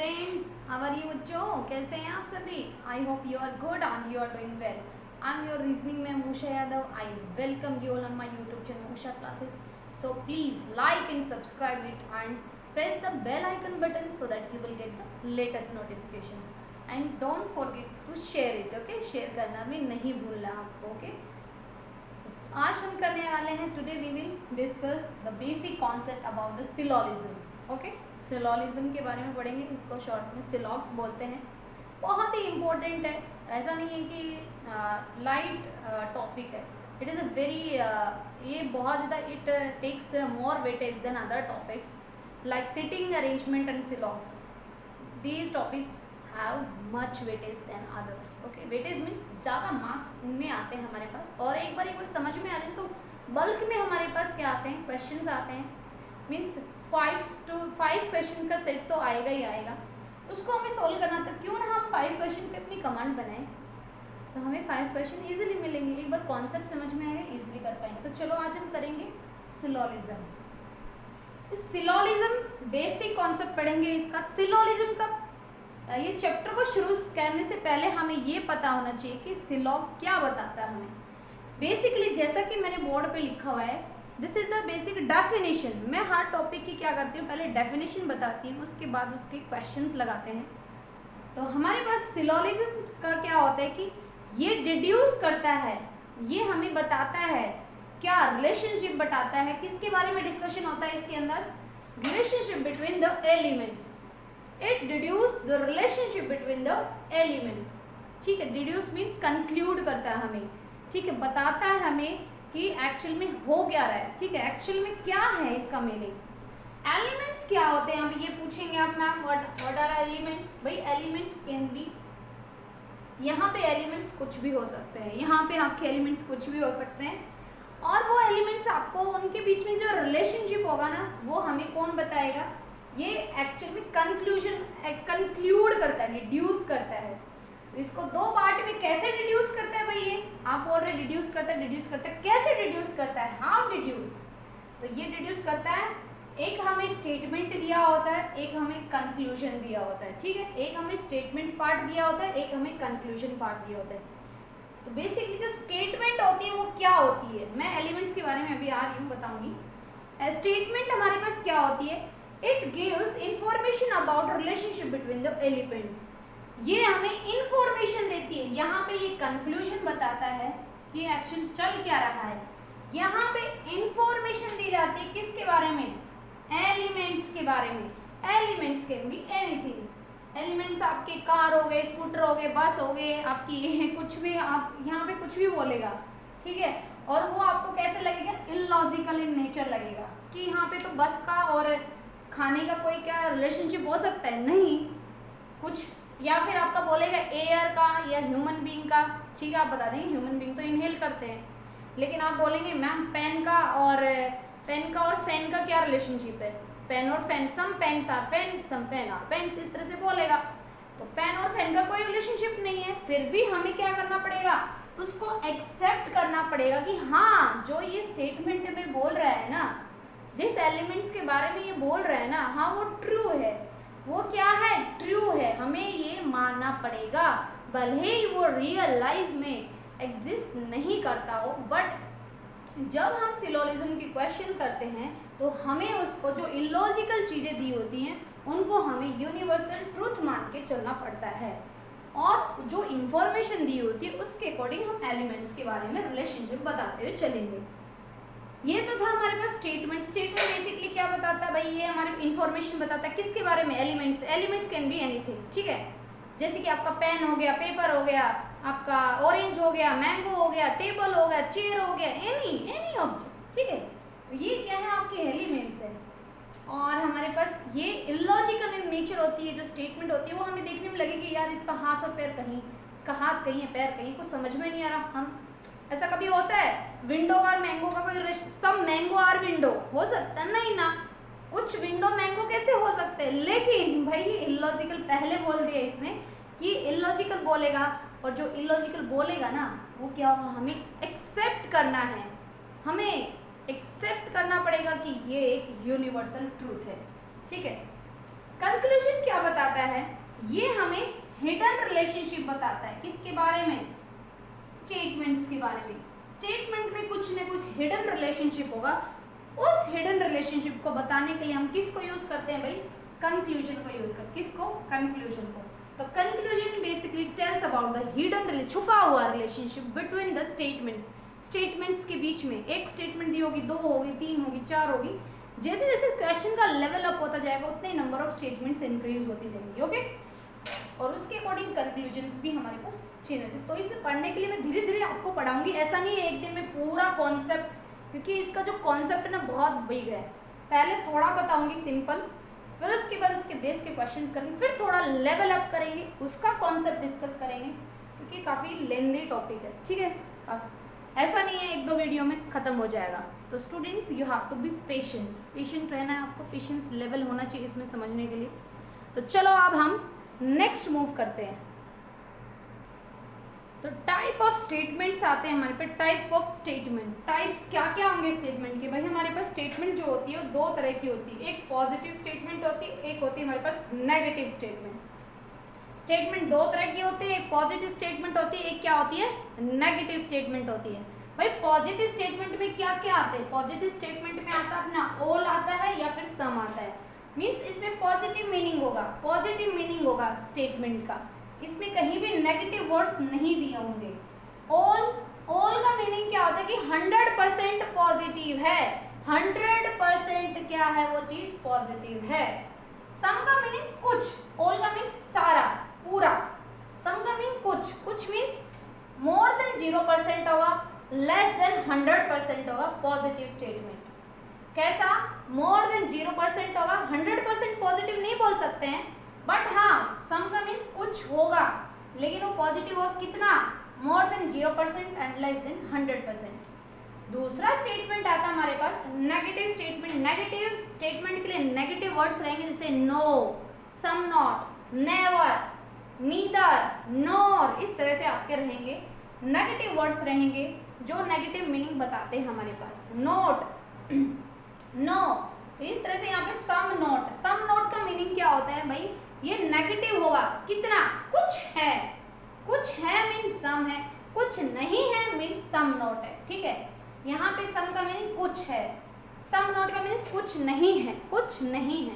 Students, how are you बच्चों? कैसे हैं आप सभी? I hope you are good and you are doing well. I am your reasoning ma'am Usha Yadav. I welcome you all on my YouTube channel Usha classes. So please like and subscribe it and press the bell icon button so that you will get the latest notification and don't forget to share it. okay, share करना भी नहीं भूलना आपको. Okay, आज हम करने वाले हैं today we will discuss the basic concept about the syllogism. Okay, syllogism के बारे में पढ़ेंगे. इसको शॉर्ट में सिलॉग्स बोलते हैं. बहुत ही इम्पोर्टेंट है. ऐसा नहीं है कि लाइट टॉपिक है. इट इज़ अ वेरी ये बहुत ज़्यादा it takes more weightage than other topics like sitting arrangement and silogs. These topics have much weightage than others. Okay, weightage means ज़्यादा मार्क्स इनमें आते हैं हमारे पास. और एक बार समझ में आ जाए तो बल्क में हमारे पास क्या आते हैं, क्वेश्चंस आते हैं. मीन्स 5 क्वेश्चन का सेट तो आएगा ही आएगा. उसको हमें सोल्व करना था. क्यों ना हम 5 क्वेश्चन पे अपनी कमांड बनाएं, तो हमें 5 क्वेश्चन इजीली मिलेंगे. एक बार कॉन्सेप्ट समझ में आएगा, इजीली कर पाएंगे. तो चलो आज हम करेंगे सिलोलिज्म. सिलोलिज्म बेसिक कॉन्सेप्ट पढ़ेंगे इसका. सिलोलिज्म का ये चैप्टर को शुरू करने से पहले हमें ये पता होना चाहिए कि सिलॉग क्या बताता है हमें. बेसिकली जैसा कि मैंने बोर्ड पे लिखा हुआ है, this is the basic definition. मैं हर टॉपिक की क्या करती हूँ, पहले डेफिनेशन बताती हूँ, उसके बाद उसके क्वेश्चंस लगाते हैं. तो हमारे पास सिलोलिज्म का क्या होता है कि ये डिड्यूस करता है, ये हमें बताता है क्या रिलेशनशिप बताता है. किसके बारे में डिस्कशन होता है इसके अंदर? Relationship between the elements. It deduce the relationship between the elements. ठीक है, डिड्यूस मीन्स कंक्लूड करता है हमें. ठीक है, बताता है हमें कि एक्चुअल में हो क्या रहा है. ठीक है, एक्चुअल में क्या है इसका मीनिंग. एलिमेंट्स क्या होते हैं, अभी ये पूछेंगे आप मैम व्हाट आर एलिमेंट्स. भाई एलिमेंट्स कैन बी, यहाँ पे एलिमेंट्स कुछ भी हो सकते हैं, यहाँ पे आपके एलिमेंट्स कुछ भी हो सकते हैं. और वो एलिमेंट्स आपको उनके बीच में जो रिलेशनशिप होगा ना, वो हमें कौन बताएगा. ये एक्चुअल में कंक्लूड करता है, डिड्यूस करता है. तो इसको दो पार्ट में कैसे डिड्यूस करता है भाई, ये आप बोल रहे डिड्यूस करता है. कैसे डिड्यूस करता है, हाउ डिड्यूस. तो ये डिड्यूस करता है, एक हमें स्टेटमेंट दिया होता है, एक हमें कंक्लूजन दिया होता है. ठीक है, एक हमें स्टेटमेंट पार्ट दिया होता है, एक हमें कंक्लूजन पार्ट दिया होता है. तो बेसिकली जो स्टेटमेंट होती है वो क्या होती है, मैं एलिमेंट्स के बारे में अभी आ रही हूँ बताऊंगी. स्टेटमेंट हमारे पास क्या होती है, it gives information about relationship between the elements. ये हमें इंफॉर्मेशन देती है. यहाँ पे ये कंक्लूजन बताता है कि एक्शन चल क्या रहा है. यहाँ पे इंफॉर्मेशन दी जाती है किसके बारे में, एलिमेंट्स के बारे में. Elements can be anything. Elements आपके कार हो गए, स्कूटर हो गए, बस हो गए, आपकी कुछ भी, आप यहाँ पे कुछ भी बोलेगा. ठीक है, और वो आपको कैसे लगेगा, इलॉजिकल इन नेचर लगेगा कि यहाँ पे तो बस का और खाने का कोई क्या रिलेशनशिप हो सकता है, नहीं कुछ. या फिर आपका बोलेगा एयर का या ह्यूमन बीइंग का. ठीक है, आप बता देंगे ह्यूमन बीइंग तो इनहेल करते हैं, लेकिन आप बोलेंगे मैम पेन का और फैन का क्या रिलेशनशिप है. पेन और fan, some pens are fan, some fan are pens, इस तरह से बोलेगा. तो पेन और फैन का कोई रिलेशनशिप नहीं है. फिर भी हमें क्या करना पड़ेगा, उसको एक्सेप्ट करना पड़ेगा कि हाँ जो ये स्टेटमेंट में बोल रहा है ना, जिस एलिमेंट्स के बारे में ये बोल रहा है ना, हाँ वो ट्रू है. वो क्या है, ट्रू है. हमें ये मानना पड़ेगा, भले ही वो रियल लाइफ में एग्जिस्ट नहीं करता हो. बट जब हम सिलोलिज्म की क्वेश्चन करते हैं तो हमें उसको जो इलॉजिकल चीज़ें दी होती हैं उनको हमें यूनिवर्सल ट्रूथ मान के चलना पड़ता है. और जो इंफॉर्मेशन दी होती है उसके अकॉर्डिंग हम एलिमेंट्स के बारे में रिलेशनशिप बताते हुए चलेंगे. ये तो था हमारे पास स्टेटमेंट. स्टेटमेंट बेसिकली क्या बताता है भाई, ये हमारे इंफॉर्मेशन बताता है किसके बारे में, elements. Elements can be anything. ठीक है, जैसे कि आपका पेन हो गया, पेपर हो गया, आपका ऑरेंज हो गया, मैंगो हो गया, टेबल हो गया, चेयर हो गया, एनी ऑब्जेक्ट. ठीक है, तो ये क्या है, आपके एलिमेंट्स है. और हमारे पास ये इलॉजिकल इन नेचर होती है. जो स्टेटमेंट होती है वो हमें देखने में लगेगी यार इसका हाथ और पैर कहीं, इसका हाथ कहीं है, पैर कहीं, कुछ समझ में नहीं आ रहा. हम ऐसा कभी होता है, विंडो का और मैंगो का कोई रिलेशन, सब मैंगो आर विंडो हो सकता है, नहीं ना. कुछ विंडो मैंगो कैसे हो सकते हैं. लेकिन भाई इलॉजिकल पहले बोल दिया इसने कि इलॉजिकल बोलेगा, और जो इलॉजिकल बोलेगा ना वो क्या होगा, हमें एक्सेप्ट करना है. हमें एक्सेप्ट करना पड़ेगा कि ये एक यूनिवर्सल ट्रूथ है. ठीक है, कंक्लूजन क्या बताता है? ये हमें हिडन रिलेशनशिप बताता है। किसके बारे में? स्टेटमेंट्स के बारे में। स्टेटमेंट में कुछ न कुछ हिडन रिलेशनशिप होगा। उस हिडन रिलेशनशिप को बताने के लिए हम किसको यूज करते हैं भाई? कंक्लूजन को यूज करते। किसको? कंक्लूजन को। तो conclusion basically tells about the hidden, छुपा हुआ relationship between the statements. Statements के बीच में एक स्टेटमेंट दी होगी, 2 होगी, 3 होगी, 4 होगी। जैसे जैसे क्वेश्चन का लेवल अप होता जाएगा उतने नंबर ऑफ स्टेटमेंट्स इंक्रीज होती जाएंगी। ओके, और उसके अकॉर्डिंग कंक्लूजन्स भी हमारे पास चेंज होते हैं। तो इसमें पढ़ने के लिए मैं धीरे धीरे आपको पढ़ाऊंगी। ऐसा नहीं है एक दिन में पूरा कॉन्सेप्ट, क्योंकि इसका जो कॉन्सेप्ट है ना बहुत बिग है। पहले थोड़ा बताऊंगी सिंपल, फिर उसके बाद उसके बेस के क्वेश्चंस करेंगे, फिर थोड़ा लेवल अप करेंगे, उसका कॉन्सेप्ट डिस्कस करेंगे, क्योंकि काफ़ी लेंदी टॉपिक है। ठीक है, ऐसा नहीं है 1-2 वीडियो में ख़त्म हो जाएगा। तो students you have to be patient, patient रहना है आपको, पेशेंस लेवल होना चाहिए इसमें समझने के लिए। तो चलो अब हम नेक्स्ट मूव करते हैं। तो टाइप ऑफ स्टेटमेंट्स आते हैं हमारे पास। टाइप ऑफ स्टेटमेंट, टाइप्स क्या क्या होंगे स्टेटमेंट के? भाई हमारे पास स्टेटमेंट जो होती है वो 2 तरह की होती है। एक पॉजिटिव स्टेटमेंट होती है, एक होती है हमारे पास नेगेटिव स्टेटमेंट। स्टेटमेंट 2 तरह की होती है, एक पॉजिटिव स्टेटमेंट होती है, एक क्या होती है? नेगेटिव स्टेटमेंट होती है। भाई पॉजिटिव स्टेटमेंट में क्या क्या आते हैं? पॉजिटिव स्टेटमेंट में आता है अपना ऑल आता है या फिर सम आता है। मीन्स इसमें पॉजिटिव मीनिंग होगा, पॉजिटिव मीनिंग होगा स्टेटमेंट का। इसमें कहीं भी नेगेटिव वर्ड्स नहीं दिए होंगे। ऑल का मीनिंग क्या होता है कि 100% पॉजिटिव है, 100% क्या है वो चीज? पॉजिटिव है। सम का मीनिंग कुछ, ऑल का मीन्स सारा, पूरा। सम का मीनिंग कुछ, कुछ मीन्स मोर देन 0% होगा, लेस देन 100% होगा पॉजिटिव स्टेटमेंट। कैसा? मोर देन 0% होगा, 100% पॉजिटिव नहीं बोल सकते हैं, बट हाँ सम का मीन्स कुछ होगा, लेकिन वो पॉजिटिव होगा कितना? More than 0% and less than 100%। दूसरा स्टेटमेंट आता है हमारे पास नेगेटिव स्टेटमेंट। नेगेटिव स्टेटमेंट के लिए नेगेटिव वर्ड्स रहेंगे, जैसे no, some not, never, neither, nor, इस तरह से आपके रहेंगे नेगेटिव वर्ड्स रहेंगे जो नेगेटिव मीनिंग बताते हैं हमारे पास। नोट, नो, तो इस तरह से यहाँ पे सम नोट। सम नोट का मीनिंग क्या होता है भाई? ये नेगेटिव होगा, कितना? कुछ है, कुछ है मीन्स सम है, कुछ नहीं है मीन्स सम नोट है। ठीक है, यहाँ पे सम का मीनिंग कुछ है, सम नोट का मीनिंग कुछ नहीं है, कुछ नहीं है।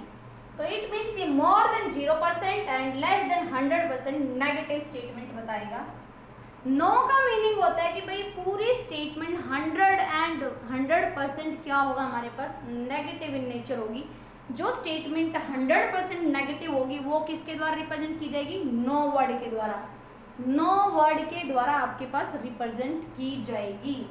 तो इट मीन्स ये मोर than 0% and less than 100% negative statement बताएगा। नो का मीनिंग होता है कि भाई पूरी स्टेटमेंट 100% क्या होगा हमारे पास? नेगेटिव इन नेचर होगी। जो स्टेटमेंट 100% नेगेटिव होगी वो किसके द्वारा रिप्रेजेंट की जाएगी? नो वर्ड के द्वारा। नो वर्ड के द्वारा आपके पास रिप्रेजेंट की जाएगी।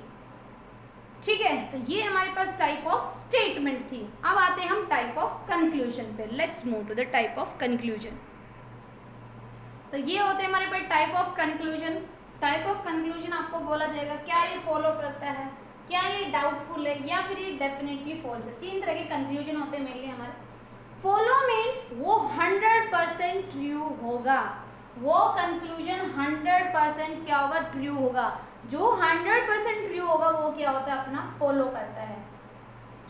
ठीक है, तो ये हमारे पास टाइप ऑफ स्टेटमेंट थी। अब आते हैं हम टाइप ऑफ कंक्लूजन पे। Let's move to the type of conclusion. तो ये होते हैं हमारे पास type of conclusion. Type of conclusion आपको बोला जाएगा क्या ये फॉलो करता है, क्या ये डाउटफुल है, या फिर ये डेफिनेटली फॉल्स है। 3 तरह के कंक्लूजन होते हैं मेनली हमारे। फॉलो मीन्स वो 100% ट्रू होगा, वो कंक्लूजन 100% क्या होगा? ट्रू होगा। जो 100% ट्रू होगा वो क्या होता है? अपना फॉलो करता है।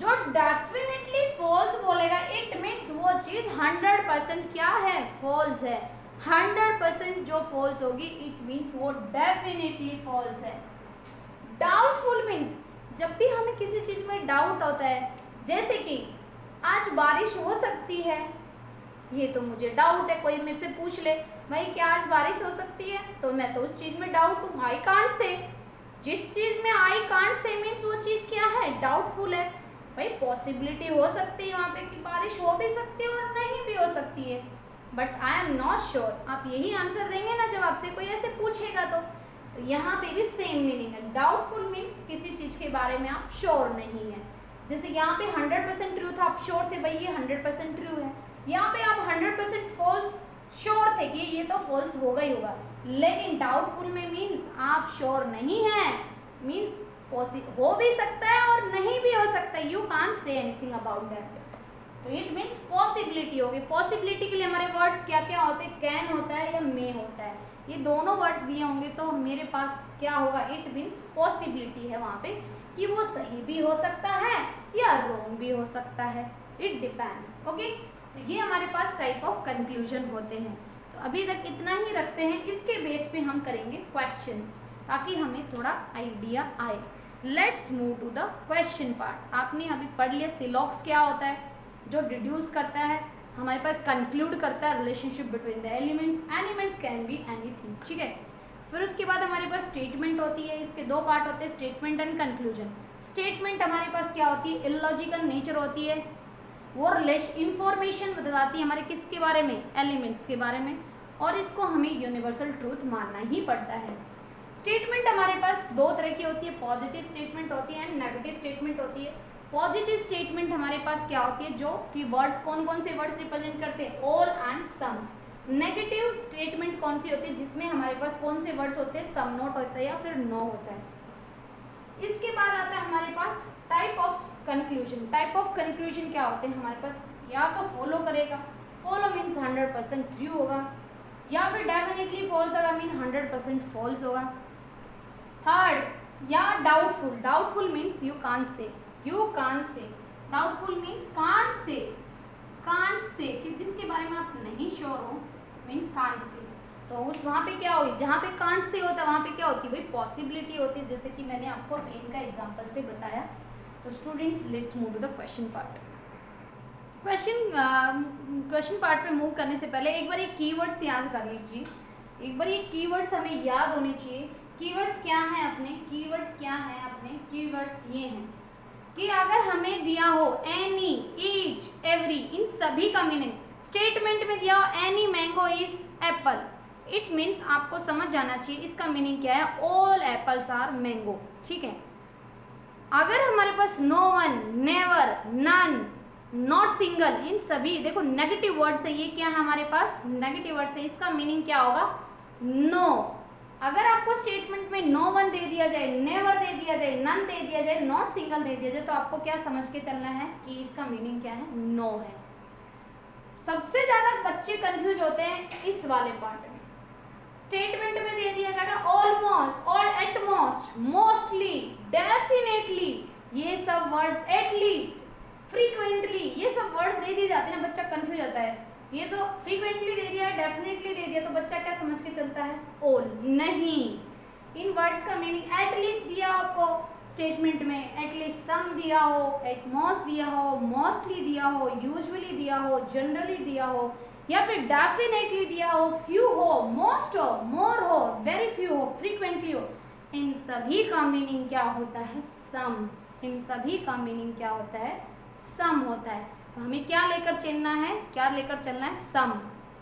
जो डेफिनेटली फॉल्स बोलेगा इट मीन्स वो चीज 100% क्या है? फॉल्स है। 100% जो फॉल्स होगी इट मीन्स वो डेफिनेटली फॉल्स है। डाउटफुल मीन्स जब भी हमें किसी चीज में डाउट होता है, जैसे कि आज बारिश हो सकती है, ये तो मुझे डाउट है। कोई मेरे से पूछ ले भाई क्या आज बारिश हो सकती है, तो मैं तो उस चीज में डाउट हूँ, आई कांट से। जिस चीज में आई कांट से मीन्स वो चीज क्या है? डाउटफुल है। भाई पॉसिबिलिटी हो सकती है वहाँ पे कि बारिश हो भी सकती है और नहीं भी हो सकती है, but I am not sure. आप यही आंसर देंगे ना जब आपसे कोई ऐसे पूछेगा। तो यहाँ पे भी सेम मीनिंग है। डाउटफुल मीन्स किसी चीज के बारे में आप श्योर नहीं है। जैसे यहाँ पे 100% ट्रू था, आप श्योर थे भाई ये 100% ट्रू है। यहाँ पे आप 100% फॉल्स श्योर थे कि ये तो फॉल्स होगा ही होगा, लेकिन डाउटफुल में मीन्स आप श्योर नहीं है, मीन्स हो भी सकता है और नहीं भी हो सकता है। You can't say anything about that. तो इट मीन्स पॉसिबिलिटी होगी। पॉसिबिलिटी के लिए हमारे वर्ड्स क्या क्या होते हैं? कैन होता है या मे होता है। ये दोनों वर्ड्स दिए होंगे तो मेरे पास क्या होगा? इट मीन्स पॉसिबिलिटी है वहाँ पे कि वो सही भी हो सकता है या रॉन्ग भी हो सकता है। It depends. ओके, तो ये हमारे पास टाइप ऑफ कंक्लूजन होते हैं। तो अभी तक इतना ही रखते हैं, इसके बेस पे हम करेंगे क्वेश्चंस ताकि हमें थोड़ा आइडिया आए। Let's move to the question part. आपने अभी पढ़ लिया सिलॉग्स क्या होता है, जो डिड्यूस करता है, हमारे पास कंक्लूड करता है relationship between the elements. Element can be anything, ठीक है। फिर उसके बाद हमारे पास स्टेटमेंट होती है, इसके दो पार्ट होते हैं, स्टेटमेंट एंड कंक्लूजन। स्टेटमेंट हमारे पास क्या होती है, इलॉजिकल नेचर होती है, वो इंफॉर्मेशन बताती है हमारे किसके बारे में, एलिमेंट्स के बारे में, और इसको हमें यूनिवर्सल ट्रूथ मानना ही पड़ता है। स्टेटमेंट हमारे पास दो तरह की होती है, पॉजिटिव स्टेटमेंट होती है एंड नेगेटिव स्टेटमेंट होती है। पॉजिटिव स्टेटमेंट हमारे पास क्या होती है, जो कि वर्ड्स कौन कौन से वर्ड्स रिप्रेजेंट करते हैं, all and some. Negative statement कौन सी होती है, जिसमें हमारे पास कौन से वर्ड्स होते हैं, सम नॉट होता है या फिर नो होता है। इसके बाद आता है हमारे पास type of conclusion. Type of conclusion क्या होते हैं हमारे पास, या तो फॉलो करेगा, फॉलो मीन्स 100% ट्रू होगा, या फिर डेफिनेटली फॉल्स होगा मीन 100% फॉल्स होगा। थर्ड, या doubtful. Doubtful means you can't say, you can't say. Doubtful means can't say, can't say कि जिसके बारे में आप नहीं श्योर हो, मीन कांट से। तो उस वहाँ पे क्या होगी, जहाँ पे कांट से होता है वहाँ पे क्या होती है भाई, पॉसिबिलिटी होती है, जैसे कि मैंने आपको रेन का एग्जांपल से बताया। तो students let's move to the question part. Question part पे मूव करने से पहले एक बार ये कीवर्ड्स याद कर लीजिए। एक बार ये कीवर्ड्स हमें याद होने चाहिए। कीवर्ड्स क्या हैं अपने, कीवर्ड्स क्या हैं अपने, कीवर्ड्स ये हैं कि अगर हमें दिया हो एनी, ईच, एवरी, इन सभी का मीनिंग, स्टेटमेंट में दिया हो any mango is Apple, it means आपको समझ जाना चाहिए इसका मीनिंग क्या है, ऑल एप्पल्स आर मैंगो, ठीक है। अगर हमारे पास no one, never, none, not single, इन सभी, देखो नेगेटिव वर्ड्स है, ये क्या है हमारे पास, नेगेटिव वर्ड्स है, इसका मीनिंग क्या होगा, नो। अगर आपको स्टेटमेंट में नो वन दे दिया जाए, नेवर दे दिया जाए, नन दे दिया जाए, नॉट सिंगल दे दिया जाए, तो आपको क्या समझ के चलना है कि इसका मीनिंग क्या है, नो है। सबसे ज्यादा बच्चे कंफ्यूज होते हैं इस वाले पार्ट में। स्टेटमेंट में दे दिया जाएगा ऑलमोस्ट और एटमोस्ट, मोस्टली, डेफिनेटली, ये सब वर्ड्स, एटलीस्ट, फ्रीक्वेंटली, ये सब वर्ड्स दे दिए जाते हैं ना, बच्चा कंफ्यूज होता है। ये तो फ्रीक्वेंटली दे दिया, डेफिनेटली दे दिया, तो बच्चा क्या समझ के चलता है, ऑल। नहीं, इन वर्ड्स का मीनिंग एटलीस्ट दिया आपको स्टेटमेंट में, एटलीस्ट सम दिया हो, एटमोस्ट दिया हो, मोस्टली दिया हो, यूजुअली दिया हो, जनरली दिया हो, या फिर डेफिनेटली दिया हो, फ्यू हो, मोस्ट हो, मोर हो, वेरी फ्यू हो, फ्रीक्वेंटली हो, इन सभी का मीनिंग क्या होता है, सम। इन सभी का मीनिंग क्या होता है, सम होता है। तो हमें क्या लेकर चलना है, क्या लेकर चलना है, सम।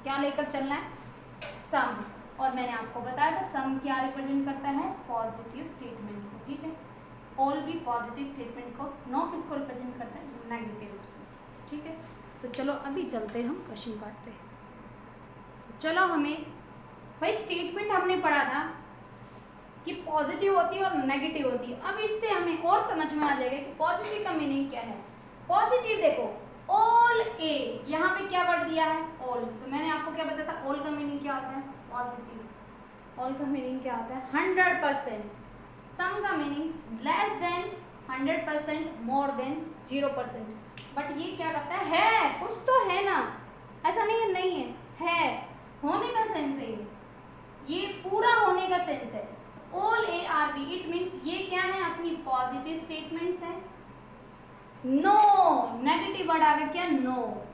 क्या लेकर चलना है, सम। और मैंने आपको बताया था सम क्या रिप्रेजेंट करता है, पॉजिटिव स्टेटमेंट को, ठीक है। ऑल भी पॉजिटिव स्टेटमेंट को, नो किसको रिप्रेजेंट करता है, नेगेटिव, ठीक है। तो चलो अभी चलते हैं हम क्वेश्चन पार्ट पे। तो चलो हमें भाई स्टेटमेंट हमने पढ़ा था कि पॉजिटिव होती है और नेगेटिव होती है। अब इससे हमें और समझ में आ जाएगा कि पॉजिटिव का मीनिंग क्या है। पॉजिटिव देखो, ऑल ए, यहाँ पे क्या वर्ड दिया है, ऑल। तो मैंने आपको क्या बताया था, ऑल का मीनिंग क्या होता है, पॉजिटिव। ऑल का मीनिंग क्या होता है, 100%। सम का meaning less than 100%, more than 0%। But ये क्या करता है, कुछ तो है ना, ऐसा नहीं है, नहीं है होने का सेंस है, ये पूरा होने का सेंस है। All A are B, it means ये क्या है, अपनी पॉजिटिव स्टेटमेंट्स है। नो, नेगेटिव वर्ड आ गया क्या, नो।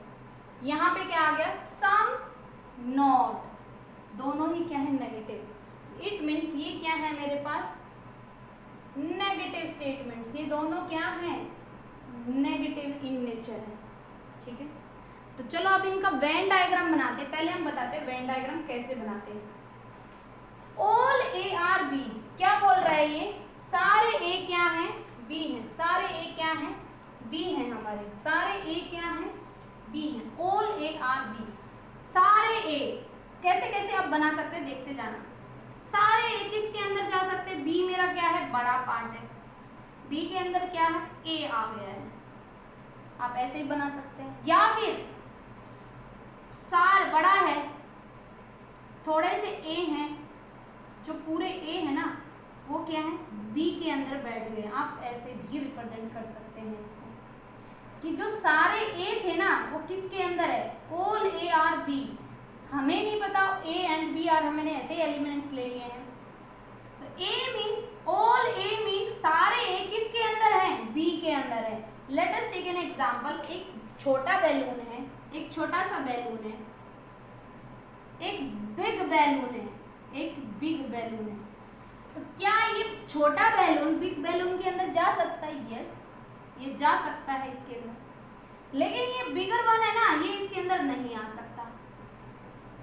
यहाँ पे क्या आ गया, सम, नॉट, दोनों ही क्या है, नेगेटिव। इट मीन्स ये क्या है मेरे पास, नेगेटिव स्टेटमेंट्स, ये दोनों क्या है, नेगेटिव इन नेचर है, ठीक है। तो चलो अब इनका वेन डायग्राम बनाते हैं। पहले हम बताते हैं वेन डायग्राम कैसे बनाते हैं। ऑल ए आर बी, क्या बोल रहा है ये, सारे ए क्या हैं, बी हैं, सारे ए क्या हैं, बी हैं, हमारे सारे ए क्या हैं, बी हैं। ऑल ए आर बी, सारे ए, कैसे कैसे आप बना सकते हैं देखते जाना। सारे ए किसके अंदर जा सकते हैं, बी मेरा क्या है, बड़ा पार्ट है, बी के अंदर क्या है, ए आ गया है, आप ऐसे ही बना सकते हैं। या फिर सार बड़ा है, थोड़े से ए हैं, जो पूरे ए है ना वो क्या है, बी के अंदर बैठ गए, आप ऐसे भी रिप्रेजेंट कर सकते हैं इसको। कि जो सारे ए थे ना वो किसके अंदर है, ऑल ए आर बी। हमें नहीं पता ए एंड बी आर, हमने ऐसे एलिमेंट्स ले लिए हैं। तो A means all A means सारे ए किसके अंदर है, बी के अंदर है। Let us take an example. एक छोटा बैलून है, एक छोटा सा बैलून है, एक बिग बैलून है, एक बिग बैलून है। तो क्या ये छोटा बैलून बिग बैलून के अंदर जा सकता है? यस, ये जा सकता है इसके अंदर। लेकिन ये बिगर वन है ना, ये इसके अंदर नहीं आ सकता,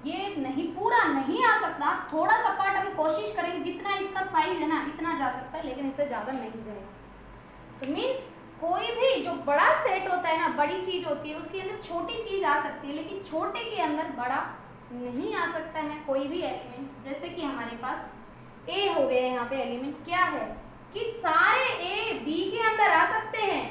ये नहीं, पूरा नहीं आ सकता। थोड़ा सा पार्ट हम कोशिश करेंगे, जितना इसका साइज है ना इतना जा सकता है, लेकिन इससे ज्यादा नहीं जाएगा। तो मीन्स कोई भी जो बड़ा सेट होता है ना, बड़ी चीज होती है, उसके अंदर छोटी चीज आ सकती है, लेकिन छोटे के अंदर बड़ा नहीं आ सकता है कोई भी एलिमेंट। जैसे कि हमारे पास ए हो गए, यहाँ पे एलिमेंट क्या है कि सारे ए बी के अंदर आ सकते हैं,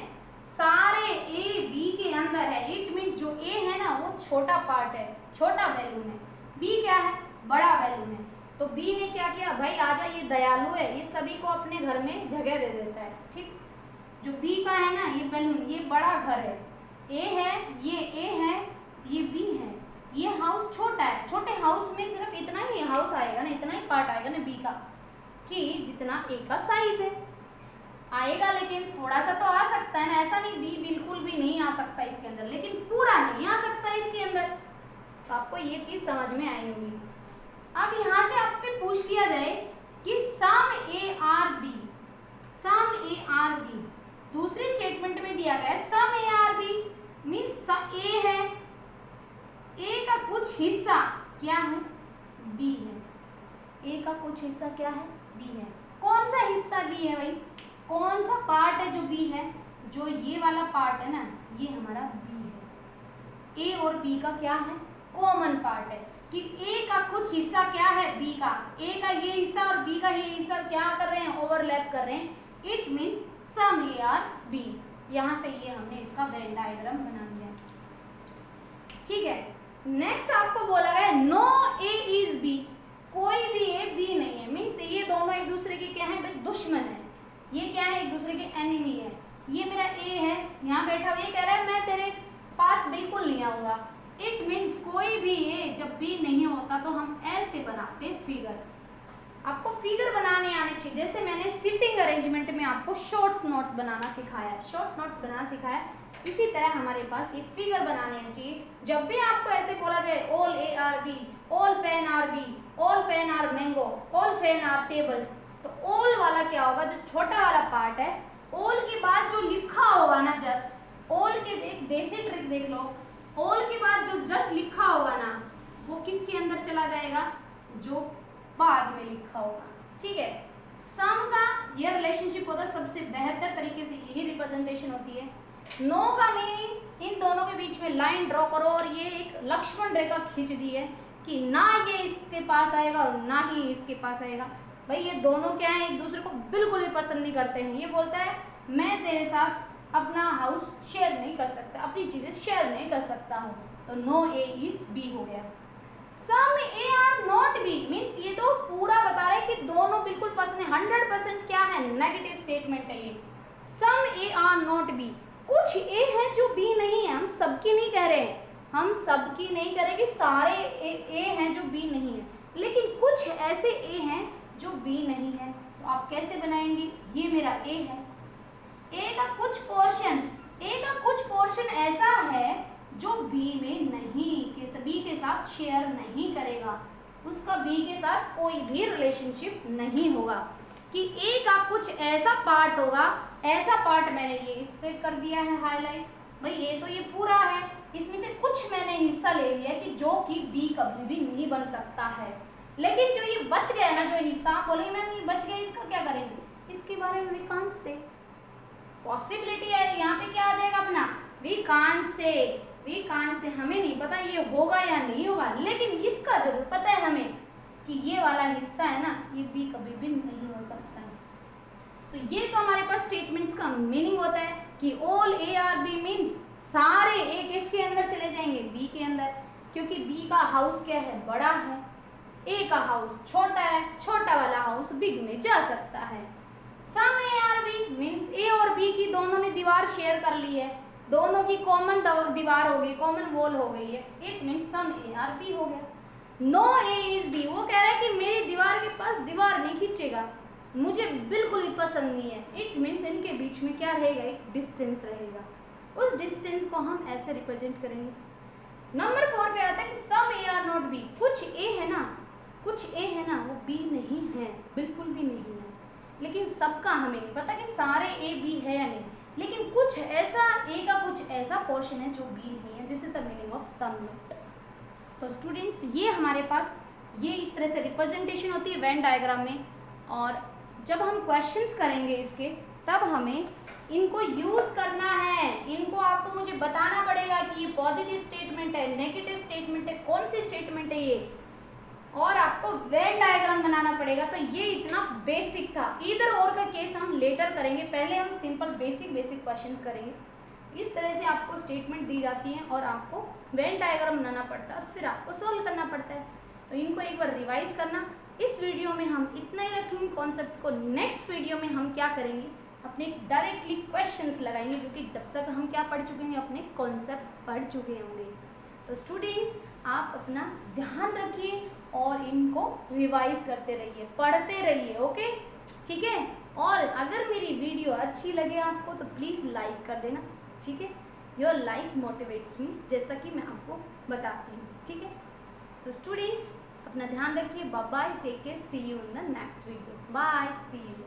सारे ए बी के अंदर है। इट मीन्स जो ए है ना वो छोटा पार्ट है, छोटा बैलून है, बी क्या है, बड़ा बैलून है। तो बी ने क्या किया, भाई आजा, ये दयालु है, ये सभी को अपने घर में जगह दे देता है। ठीक, जो बी का है ना ये बैलून, ये बड़ा घर है, ए है, ये ए है, ये बी है, ये हाउस छोटा है। छोटे हाउस में सिर्फ इतना ही हाउस आएगा ना, इतना ही पार्ट आएगा ना बी का, कि जितना ए का साइज है आएगा। लेकिन थोड़ा सा तो आ सकता है ना, ऐसा नहीं बी बिल्कुल भी नहीं आ सकता इसके अंदर, लेकिन पूरा नहीं आ सकता इसके अंदर। तो आपको ये चीज समझ में आई होगी। अब यहाँ से आपसे पूछ लिया जाए कि some A are B, some A are B दूसरे स्टेटमेंट में दिया गया है, some A are B means A है, ए का कुछ हिस्सा क्या है, बी है। ए का कुछ हिस्सा क्या है, बी है। कौन सा हिस्सा बी है भाई, कौन सा पार्ट है जो बी है, जो ये वाला पार्ट है ना ये हमारा बी है। ए और बी का क्या है, कॉमन पार्ट है कि ए का कुछ हिस्सा क्या है, बी का, ए का ये हिस्सा और बी का ये हिस्सा क्या कर रहे हैं, ओवरलैप कर रहे हैं। It means some A are B. यहाँ से ये हमने इसका वेन डायग्राम बना दिया। ठीक है, नेक्स्ट आपको बोला गया नो ए इज बी, कोई भी ए बी नहीं है। मीन्स ये दोनों एक दूसरे के क्या है भाई, दुश्मन है। ये क्या है, एक दूसरे के एनिमी है। ये मेरा ए है, यहाँ बैठा हुआ, ये कह रहा है मैं तेरे पास बिल्कुल नहीं आऊंगा। इट मीन्स कोई भी ए जब बी नहीं होता तो हम ऐसे बनाते हैं फिगर। आपको फिगर बनाने आने चाहिए। जैसे मैंने सिटिंग अरेंजमेंट में आपको शॉर्ट नोट्स बनाना सिखाया, शॉर्ट नोट बनाना सिखाया, इसी तरह हमारे पास ये फिगर बनाने चाहिए। जब भी आपको ऐसे बोला जाए all A are B, all pen are B, all pen are mango, all pen are tables, तो ऑल वाला क्या होगा, जो छोटा वाला पार्ट है, ऑल के बाद जो लिखा होगा ना, जस्ट ऑल के एक देसी ट्रिक देख लो, ऑल के बाद जो जस्ट लिखा होगा ना वो किसके अंदर चला जाएगा, जो बाद में लिखा होगा। ठीक है, सम का ये रिलेशनशिप होता है, सबसे बेहतर तरीके से यही रिप्रेजेंटेशन होती है। नो का मीनिंग इन दोनों के बीच में लाइन ड्रॉ करो और ये एक लक्ष्मण रेखा खींच दी है कि ना ये इसके पास आएगा और ना ही इसके पास आएगा। भाई ये दोनों क्या है, एक दूसरे को बिल्कुल भी पसंद नहीं करते हैं। ये बोलता है मैं तेरे साथ अपना हाउस शेयर नहीं कर सकता, अपनी चीजें शेयर नहीं कर सकता हूँ। तो नो ए इज बी हो गया। Some A are not B means ये तो पूरा बता रहा है कि दोनों बिल्कुल पसंद है। 100% क्या है, नेगेटिव स्टेटमेंट है ये। सम ए आर नॉट बी, कुछ ए है जो बी नहीं है। हम सबकी नहीं कह रहे हैं, हम सबकी नहीं कह रहे कि सारे ए हैं जो बी नहीं है, लेकिन कुछ ऐसे ए हैं जो बी नहीं है। तो आप कैसे बनाएंगे, ये मेरा ए है, ए का कुछ पोर्शन, ए का कुछ पोर्शन ऐसा है जो बी में नहीं, कि बी के साथ शेयर नहीं करेगा, उसका बी के साथ कोई भी रिलेशनशिप नहीं होगा। कि ए का कुछ ऐसा पार्ट होगा, ऐसा पार्ट मैंने ये इससे कर दिया है हाईलाइट। भाई ये तो ये पूरा है, इसमें से कुछ मैंने हिस्सा ले लिया कि जो कि बी कभी भी नहीं बन सकता है। लेकिन जो ये बच गया ना, जो हिस्सा बोलेंगे मैम ये बच गया, इसका क्या करेंगे, इसके बारे में वी कांट से। पॉसिबिलिटी है, यहाँ पे क्या आ जाएगा अपना we can't say. We can't say हमें नहीं पता ये होगा या नहीं होगा, लेकिन इसका जरूर पता है हमें कि ये वाला हिस्सा है ना, ये बी कभी भी नहीं हो सकता है। तो ये तो हमारे पास स्टेटमेंट्स का मीनिंग होता है कि all A are B means सारे ए किसके अंदर चले जाएंगे, बी के अंदर, क्योंकि बी का हाउस क्या है, बड़ा है, ए का हाउस छोटा है, छोटा वाला हाउस बिग में जा सकता है। Some A are B means ए और बी की दोनों ने दीवार शेयर कर ली है, दोनों की कॉमन दीवार हो गई, कॉमन वॉल हो गई है, it means some A are B हो गया। नो ए इज बी, वो कह रहा है कि मेरी दीवार के पास दीवार नहीं खींचेगा, मुझे बिल्कुल भी पसंद नहीं है। इट मीन्स इनके बीच में क्या रहेगा, एक डिस्टेंस रहेगा। उस डिस्टेंस को हम ऐसे रिप्रेजेंट करेंगे। नंबर 4 पे आता है कि some A are not B, कुछ ए है ना, कुछ ए है ना वो बी नहीं है, बिल्कुल भी नहीं है। लेकिन सबका हमें नहीं पता कि सारे ए बी है या नहीं, लेकिन कुछ ऐसा ए का कुछ ऐसा पोर्शन है जो बी नहीं है। This is the meaning of some not. तो स्टूडेंट्स ये हमारे पास ये इस तरह से रिप्रेजेंटेशन होती है वेन डायग्राम में। और जब हम क्वेश्चंस करेंगे इसके, तब हमें इनको यूज करना है। इनको आपको मुझे बताना पड़ेगा कि ये पॉजिटिव स्टेटमेंट है, नेगेटिव स्टेटमेंट है, कौन सी स्टेटमेंट है ये, और आपको वेन डायग्राम बनाना पड़ेगा। तो ये इतना बेसिक था। इधर और का केस हम लेटर करेंगे, पहले हम सिंपल बेसिक क्वेश्चंस करेंगे। इस तरह से आपको स्टेटमेंट दी जाती है और आपको वेन डायग्राम बनाना पड़ता है और फिर आपको सॉल्व करना पड़ता है। तो इनको एक बार रिवाइज करना। इस वीडियो में हम इतना ही रखेंगे कॉन्सेप्ट को। नेक्स्ट वीडियो में हम क्या करेंगे, अपने डायरेक्टली क्वेश्चंस लगाएंगे, क्योंकि जब तक हम क्या पढ़ चुके हैं, अपने कॉन्सेप्ट्स पढ़ चुके होंगे। तो स्टूडेंट्स आप अपना ध्यान रखिए और इनको रिवाइज करते रहिए, पढ़ते रहिए, ओके, ठीक है। और अगर मेरी वीडियो अच्छी लगे आपको तो प्लीज़ लाइक कर देना, ठीक है। योर लाइक मोटिवेट्स मी, जैसा कि मैं आपको बताती हूँ, ठीक है। तो स्टूडेंट्स अपना ध्यान रखिए। Bye bye, take care, see you in the next video, bye, see you.